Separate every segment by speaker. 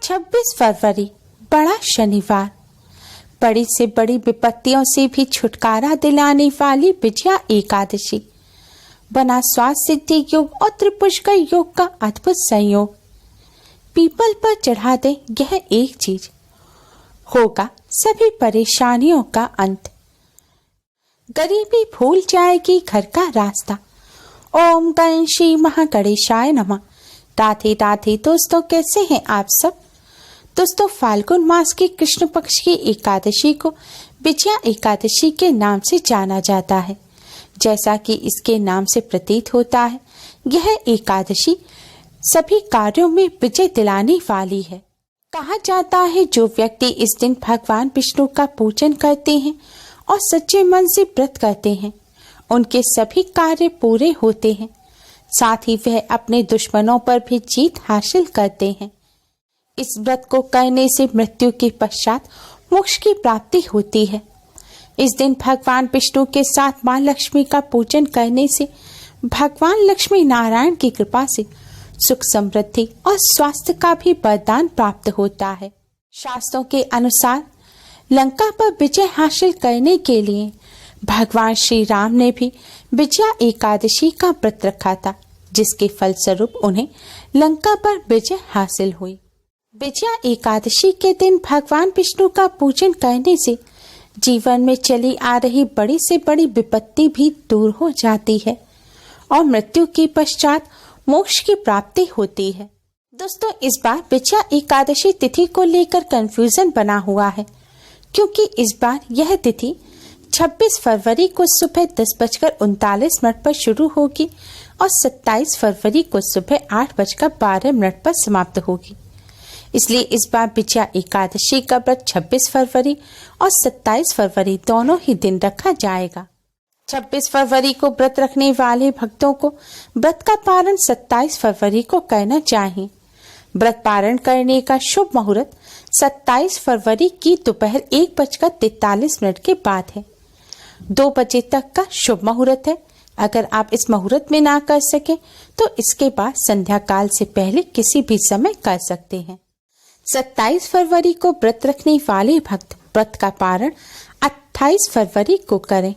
Speaker 1: 26 फरवरी बड़ा शनिवार। बड़ी से बड़ी विपत्तियों से भी छुटकारा दिलाने वाली विजया एकादशी। बना स्वास्थ्य सिद्धि योग और त्रिपुष्कर योग का अद्भुत संयोग। पीपल पर चढ़ा दे यह एक चीज, होगा सभी परेशानियों का अंत। गरीबी भूल जाएगी घर का रास्ता। ओम गण श्री महागणेशाय नमः। राधे राधे दोस्तों, कैसे हैं आप सब। दोस्तों, फाल्गुन मास की कृष्ण पक्ष की एकादशी को विजया एकादशी के नाम से जाना जाता है। जैसा कि इसके नाम से प्रतीत होता है, यह एकादशी सभी कार्यों में विजय दिलाने वाली है। कहा जाता है, जो व्यक्ति इस दिन भगवान विष्णु का पूजन करते हैं और सच्चे मन से व्रत करते हैं, उनके सभी कार्य पूरे होते हैं। साथ ही वह अपने दुश्मनों पर भी जीत हासिल करते हैं। इस व्रत को करने से मृत्यु के पश्चात मोक्ष की प्राप्ति होती है। इस दिन भगवान विष्णु के साथ मां लक्ष्मी का पूजन करने से भगवान लक्ष्मी नारायण की कृपा से सुख समृद्धि और स्वास्थ्य का भी वरदान प्राप्त होता है। शास्त्रों के अनुसार लंका पर विजय हासिल करने के लिए भगवान श्री राम ने भी विजया एकादशी का व्रत रखा था, जिसके फलस्वरूप उन्हें लंका पर विजय हासिल हुई। विजया एकादशी के दिन भगवान विष्णु का पूजन करने से जीवन में चली आ रही बड़ी से बड़ी विपत्ति भी दूर हो जाती है और मृत्यु के पश्चात मोक्ष की प्राप्ति होती है। दोस्तों, इस बार विजया एकादशी तिथि को लेकर कंफ्यूजन बना हुआ है, क्योंकि इस बार यह तिथि 26 फरवरी को सुबह 10:39 पर शुरू होगी और 27 फरवरी को सुबह 8:12 पर समाप्त होगी। इसलिए इस बार विजया एकादशी का व्रत 26 फरवरी और 27 फरवरी दोनों ही दिन रखा जाएगा। 26 फरवरी को व्रत रखने वाले भक्तों को व्रत का पारण 27 फरवरी को करना चाहिए। व्रत पारण करने का शुभ मुहूर्त 27 फरवरी की दोपहर 1:43 के बाद है। 2 बजे तक का शुभ मुहूर्त है। अगर आप इस मुहूर्त में ना कर सके तो इसके बाद संध्या काल से पहले किसी भी समय कर सकते हैं। 27 फरवरी को व्रत रखने वाले भक्त व्रत का पारण 28 फरवरी को करें।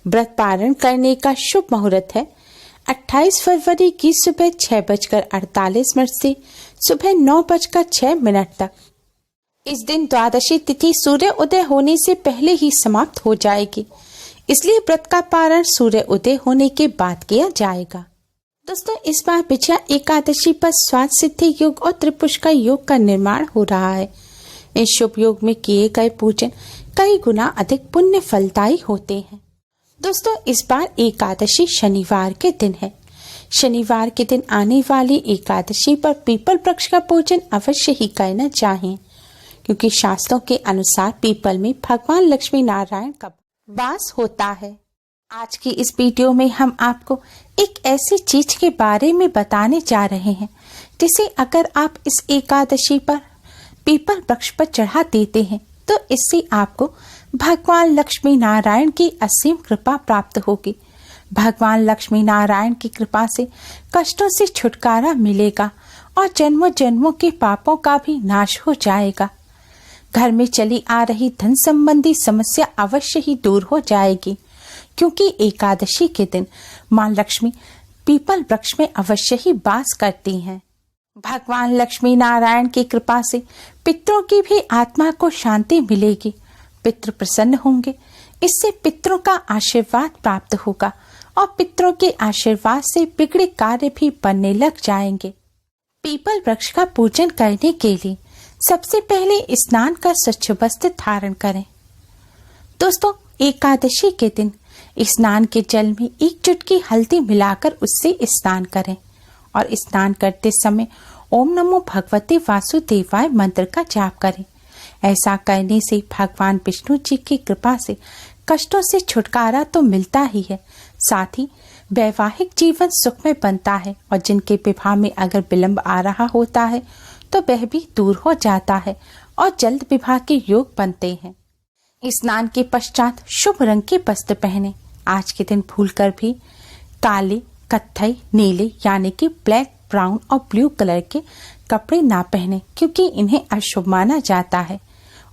Speaker 1: व्रत पारण करने का शुभ मुहूर्त है 28 फरवरी की सुबह 6:48 से सुबह 9:06 तक। इस दिन द्वादशी तिथि सूर्य उदय होने से पहले ही समाप्त हो जाएगी, इसलिए व्रत का पारण सूर्य उदय होने के बाद किया जाएगा। दोस्तों, इस बार विजया एकादशी पर स्वास्थ्य सिद्धि योग और त्रिपुष्कर योग का निर्माण हो रहा है। इस शुभ योग में किए गए पूजन कई गुना अधिक पुण्य फलदायी होते हैं। दोस्तों, इस बार एकादशी शनिवार के दिन है। शनिवार के दिन आने वाली एकादशी पर पीपल वृक्ष का पूजन अवश्य ही करना चाहिए, क्योंकि शास्त्रों के अनुसार पीपल में भगवान लक्ष्मी नारायण का वास होता है। आज की इस वीडियो में हम आपको एक ऐसी चीज के बारे में बताने जा रहे हैं, जिसे अगर आप इस एकादशी पर पीपल वृक्ष पर चढ़ा देते हैं तो इससे आपको भगवान लक्ष्मी नारायण की असीम कृपा प्राप्त होगी। भगवान लक्ष्मी नारायण की कृपा से कष्टों से छुटकारा मिलेगा और जन्मों जन्मों के पापों का भी नाश हो जाएगा। घर में चली आ रही धन संबंधी समस्या अवश्य ही दूर हो जाएगी, क्योंकि एकादशी के दिन मां लक्ष्मी पीपल वृक्ष में अवश्य ही वास करती हैं। भगवान लक्ष्मी नारायण की कृपा से पितरों की भी आत्मा को शांति मिलेगी। पितृ प्रसन्न होंगे, इससे पितरों का आशीर्वाद प्राप्त होगा और पितरों के आशीर्वाद से बिगड़े कार्य भी बनने लग जाएंगे। पीपल वृक्ष का पूजन करने के लिए सबसे पहले स्नान का स्वच्छ वस्त्र धारण करें। दोस्तों, एकादशी के दिन स्नान के जल में 1 चुटकी हल्दी मिलाकर उससे स्नान करें और स्नान करते समय ओम नमो भगवते वासुदेवाय मंत्र का जाप करें। ऐसा करने से भगवान विष्णु जी की कृपा से कष्टों से छुटकारा तो मिलता ही है, साथ ही वैवाहिक जीवन सुखमय बनता है और जिनके विवाह में अगर विलंब आ रहा होता है तो वह भी दूर हो जाता है और जल्द विवाह के योग बनते हैं। स्नान के पश्चात शुभ रंग के वस्त्र पहने। आज के दिन भूलकर भी काले, कत्थई, नीले यानी कि ब्लैक ब्राउन और ब्लू कलर के कपड़े ना पहने, क्योंकि इन्हें अशुभ माना जाता है।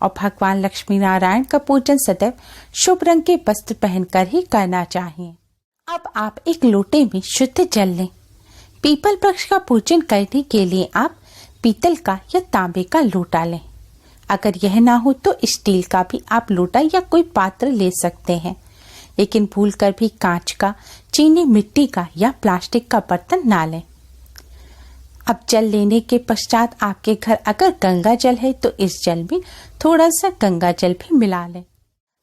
Speaker 1: और भगवान लक्ष्मी नारायण का पूजन सदैव शुभ रंग के वस्त्र पहनकर ही करना चाहिए। अब आप एक लोटे में शुद्ध जल लें। पीपल वृक्ष का पूजन करने के लिए आप पीतल का या तांबे का लोटा लें। अगर यह ना हो तो स्टील का भी आप लोटा या कोई पात्र ले सकते हैं, लेकिन भूलकर भी कांच का, चीनी मिट्टी का या प्लास्टिक का बर्तन ना लें। अब जल लेने के पश्चात आपके घर अगर गंगा जल है तो इस जल में थोड़ा सा गंगा जल भी मिला लें।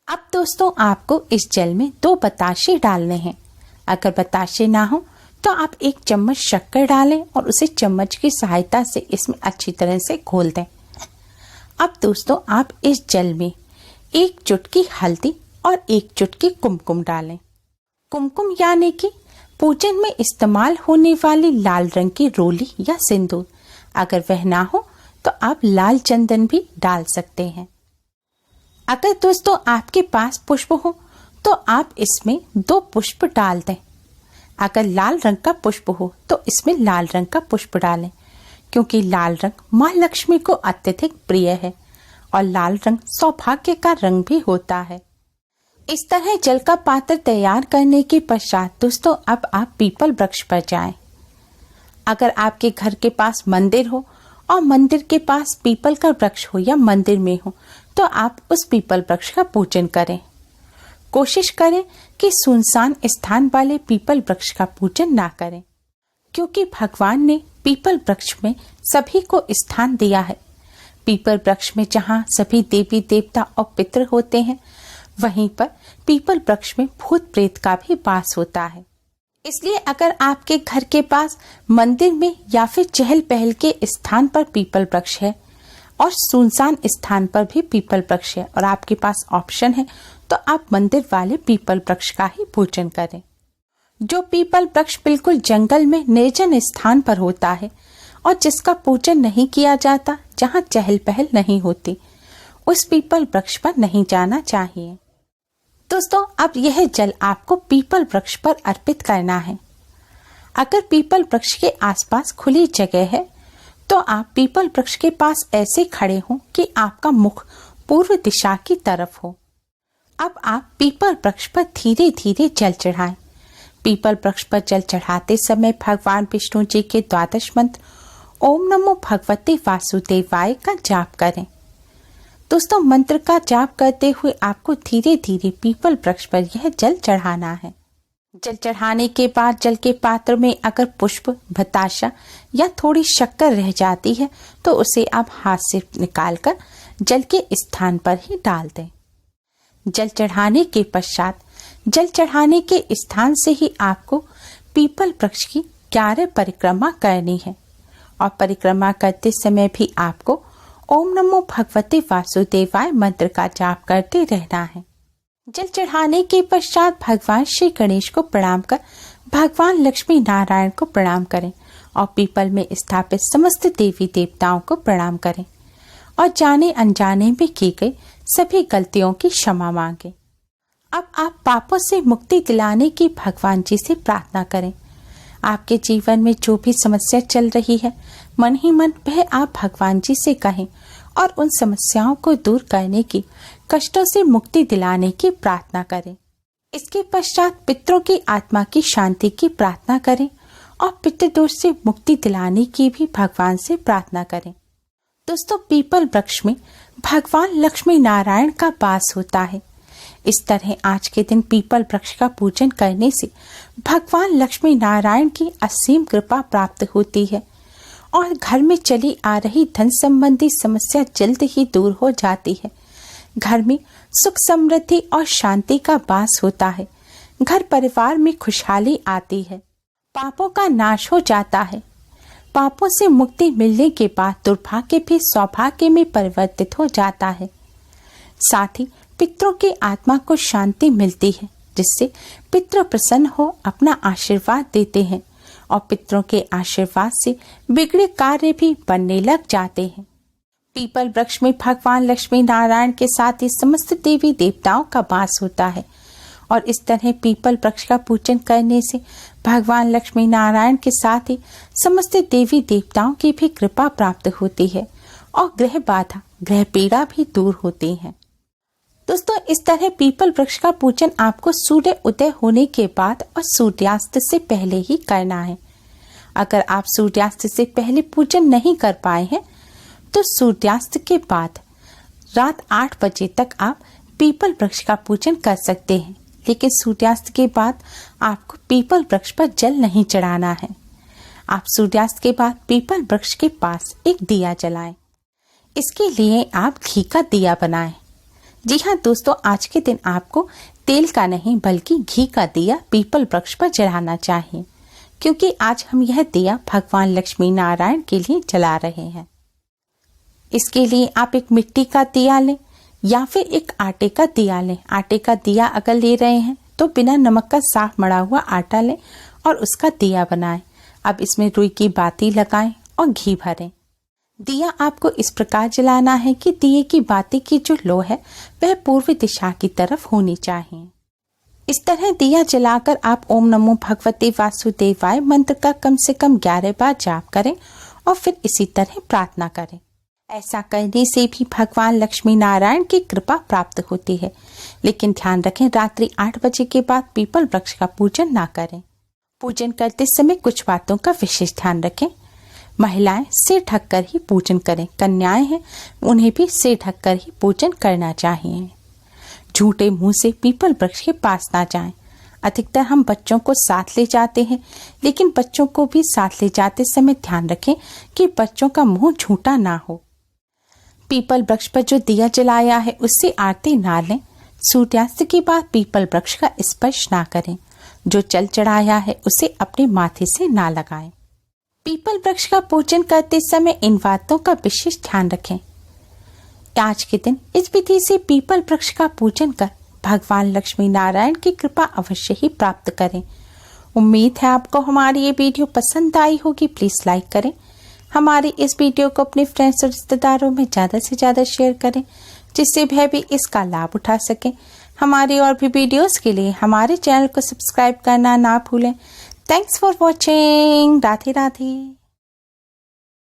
Speaker 1: अब दोस्तों, आपको इस जल में 2 बताशे डालने हैं। अगर बताशे ना हो तो आप 1 चम्मच शक्कर डालें और उसे चम्मच की सहायता से इसमें अच्छी तरह से घोल दें। अब दोस्तों, आप इस जल में 1 चुटकी हल्दी और 1 चुटकी कुमकुम डालें। कुमकुम यानी कि पूजन में इस्तेमाल होने वाली लाल रंग की रोली या सिंदूर। अगर वह ना हो तो आप लाल चंदन भी डाल सकते हैं। अगर दोस्तों आपके पास पुष्प हो तो आप इसमें 2 पुष्प डाल दें। अगर लाल रंग का पुष्प हो तो इसमें लाल रंग का पुष्प डालें, क्योंकि लाल रंग माँ लक्ष्मी को अत्यधिक प्रिय है और लाल रंग सौभाग्य का रंग भी होता है। इस तरह जल का पात्र तैयार करने के पश्चात दोस्तों, अब आप पीपल वृक्ष पर जाएं। अगर आपके घर के पास मंदिर हो और मंदिर के पास पीपल का वृक्ष हो या मंदिर में हो तो आप उस पीपल वृक्ष का पूजन करें। कोशिश करें कि सुनसान स्थान वाले पीपल वृक्ष का पूजन ना करें, क्योंकि भगवान ने पीपल वृक्ष में सभी को स्थान दिया है। पीपल वृक्ष में जहाँ सभी देवी देवता और पितृ होते हैं, वहीं पर पीपल वृक्ष में भूत प्रेत का भी वास होता है। इसलिए अगर आपके घर के पास मंदिर में या फिर चहल पहल के स्थान पर पीपल वृक्ष है और सुनसान स्थान पर भी पीपल वृक्ष है और आपके पास ऑप्शन है, तो आप मंदिर वाले पीपल वृक्ष का ही पूजन करें। जो पीपल वृक्ष बिल्कुल जंगल में निर्जन स्थान पर होता है और जिसका पूजन नहीं किया जाता, जहाँ चहल पहल नहीं होती, उस पीपल वृक्ष पर नहीं जाना चाहिए। दोस्तों, अब यह जल आपको पीपल वृक्ष पर अर्पित करना है। अगर पीपल वृक्ष के आसपास खुली जगह है तो आप पीपल वृक्ष के पास ऐसे खड़े हों कि आपका मुख पूर्व दिशा की तरफ हो। अब आप पीपल वृक्ष पर धीरे धीरे जल चढ़ाएं। पीपल वृक्ष पर जल चढ़ाते समय भगवान विष्णु जी के 12 मंत्र ओम नमो भगवते वासुदेवाय का जाप करें। दोस्तों, मंत्र का जाप करते हुए आपको धीरे धीरे पीपल वृक्ष पर यह जल चढ़ाना है। जल चढ़ाने के बाद जल के पात्र में अगर पुष्प, बताशा या थोड़ी शक्कर रह जाती है तो उसे आप हाथ से निकालकर जल के स्थान पर ही डाल दें। जल चढ़ाने के पश्चात जल चढ़ाने के स्थान से ही आपको पीपल वृक्ष की 11 परिक्रमा करनी है और परिक्रमा करते समय भी आपको ओम नमो भगवते वासुदेवाय मंत्र का जाप करते रहना है। जल चढ़ाने के पश्चात भगवान श्री गणेश को प्रणाम कर भगवान लक्ष्मी नारायण को प्रणाम करें और पीपल में स्थापित समस्त देवी देवताओं को प्रणाम करें और जाने अनजाने में की गई सभी गलतियों की क्षमा मांगे। अब आप पापों से मुक्ति दिलाने की भगवान जी से प्रार्थना करें। आपके जीवन में जो भी समस्या चल रही है, मन ही मन वह आप भगवान जी से कहें और उन समस्याओं को दूर करने की, कष्टों से मुक्ति दिलाने की प्रार्थना करें। इसके पश्चात पितरों की आत्मा की शांति की प्रार्थना करें और पितृदोष से मुक्ति दिलाने की भी भगवान से प्रार्थना करें। दोस्तों, पीपल वृक्ष में भगवान लक्ष्मी नारायण का वास होता है। इस तरह आज के दिन पीपल वृक्ष का पूजन करने से भगवान लक्ष्मी नारायण की असीम कृपा प्राप्त होती है और घर में चली आ रही धन संबंधी समस्या जल्द ही दूर हो जाती है। घर में सुख, समृद्धि और शांति का वास होता है। घर परिवार में खुशहाली आती है। पापों का नाश हो जाता है। पापों से मुक्ति मिलने के बाद दुर्भाग्य भी सौभाग्य में परिवर्तित हो जाता है। साथ ही पितरों की आत्मा को शांति मिलती है, जिससे पितृ प्रसन्न हो अपना आशीर्वाद देते हैं और पितरों के आशीर्वाद से बिगड़े कार्य भी बनने लग जाते हैं। पीपल वृक्ष में भगवान लक्ष्मी नारायण के साथ ही समस्त देवी देवताओं का वास होता है और इस तरह पीपल वृक्ष का पूजन करने से भगवान लक्ष्मी नारायण के साथ ही समस्त देवी देवताओं की भी कृपा प्राप्त होती है और ग्रह बाधा, ग्रह पीड़ा भी दूर होती है। दोस्तों, इस तरह पीपल वृक्ष का पूजन आपको सूर्य उदय होने के बाद और सूर्यास्त से पहले ही करना है। अगर आप सूर्यास्त से पहले पूजन नहीं कर पाए हैं तो सूर्यास्त के बाद रात 8 बजे तक आप पीपल वृक्ष का पूजन कर सकते हैं, लेकिन सूर्यास्त के बाद आपको पीपल वृक्ष पर जल नहीं चढ़ाना है। आप सूर्यास्त के बाद पीपल वृक्ष के पास एक दिया जलाएं। इसके लिए आप घी का दिया बनाएं। जी हाँ दोस्तों, आज के दिन आपको तेल का नहीं बल्कि घी का दिया पीपल वृक्ष पर जलाना चाहिए, क्योंकि आज हम यह दिया भगवान लक्ष्मी नारायण के लिए जला रहे हैं। इसके लिए आप एक मिट्टी का दिया लें या फिर एक आटे का दिया लें। आटे का दिया अगर ले रहे हैं तो बिना नमक का साफ मड़ा हुआ आटा लें और उसका दिया बनाएं। अब इसमें रुई की बाती लगाएं और घी भरें। दिया आपको इस प्रकार जलाना है कि दिए की बाती की जो लो है वह पूर्व दिशा की तरफ होनी चाहिए। इस तरह दिया जलाकर आप ओम नमो भगवते वासुदेवाय मंत्र का कम से कम 11 बार जाप करें और फिर इसी तरह प्रार्थना करें। ऐसा करने से भी भगवान लक्ष्मी नारायण की कृपा प्राप्त होती है, लेकिन ध्यान रखें रात्रि 8 बजे के बाद पीपल वृक्ष का पूजन ना करें। पूजन करते समय कुछ बातों का विशेष ध्यान रखें। महिलाएं सिर ढककर ही पूजन करें। कन्याएं हैं, उन्हें भी सिर ढककर ही पूजन करना चाहिए। झूठे मुंह से पीपल वृक्ष के पास ना जाएं। अधिकतर हम बच्चों को साथ ले जाते हैं, लेकिन बच्चों को भी साथ ले जाते समय ध्यान रखें कि बच्चों का मुंह झूठा ना हो। पीपल वृक्ष पर जो दिया जलाया है उससे आरती ना लें। सूर्यास्त के बाद पीपल वृक्ष का स्पर्श ना करें। जो जल चढ़ाया है उसे अपने माथे से ना लगाएं। पीपल वृक्ष का पूजन करते समय इन बातों का विशेष ध्यान रखें। आज के दिन इस विधि से पीपल वृक्ष का पूजन कर भगवान लक्ष्मी नारायण की कृपा अवश्य ही प्राप्त करें। उम्मीद है आपको हमारी ये वीडियो पसंद आई होगी। प्लीज लाइक करें। हमारी इस वीडियो को अपने फ्रेंड्स और रिश्तेदारों में ज़्यादा से ज़्यादा शेयर करें, जिससे वह भी इसका लाभ उठा सकें। हमारी और भी वीडियोस के लिए हमारे चैनल को सब्सक्राइब करना ना भूलें। Thanks for watching. Radhe Radhe.